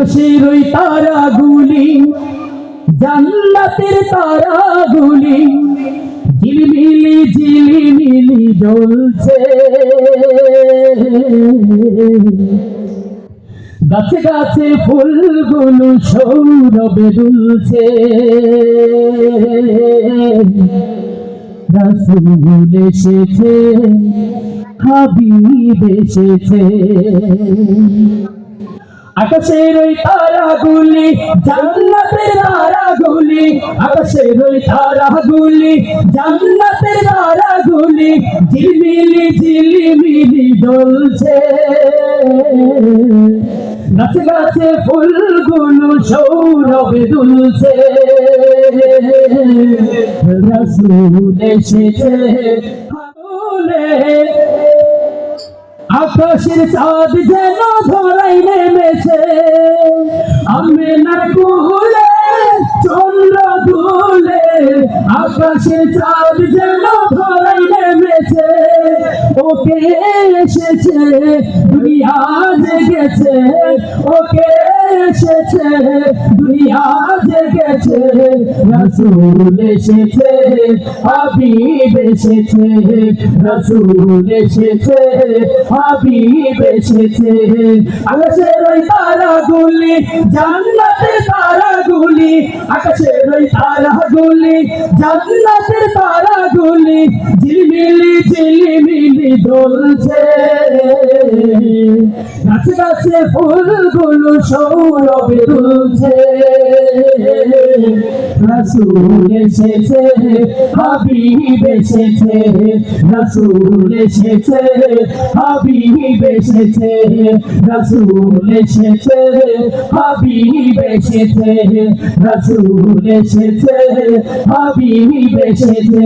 আকাশের ওই তারাগুলি জান্নাতের তারাগুলি ঝিলিমিলি ঝিলিমিলি জ্বলছে, গাছে গাছে ফুলগুলো সৌরভে দুলছে। রাসূল এসেছে, হাবিব এসেছে। আকাশের ওই তারাগুলি জান্নাতের তারাগুলি, আকাশের ওই তারাগুলি জান্নাতের তারাগুলি ঝিলিমিলি ঝিলিমিলি জ্বলছে, গাছে গাছে ফুলগুলো সৌরভে দুলছে। রাসূল এসেছে, আকাশের চাঁদ যেন ধরাই নেমেছে, আমেনার কোলে চন্দ্র দুলে। আকাশের চাঁদ যেন ধরাই নেমেছে, ওকে এসেছে দুনিয়া জেগেছে, ওকে এসেছে দুনিয়া জেগেছে। রাসূল এসেছে, হাবিব এসেছে, রাসূল এসেছে, হাবিব এসেছে। আকাশের ওই তারাগুলি জান্নাতের তারাগুলি, আকাশের ওই তারাগুলি জান্নাতের তারাগুলি ঝিলিমিলি ঝিলিমিলি জ্বলছে, গাছে গাছে ফুলগুলো সৌরভে দুলছে। রাসূল এসেছে, হাবিব এসেছে, রাসূল এসেছে, হাবিব এসেছে, রাসূল এসেছে, হাবিব এসেছে, রাসূল এসেছে, হাবিব এসেছে।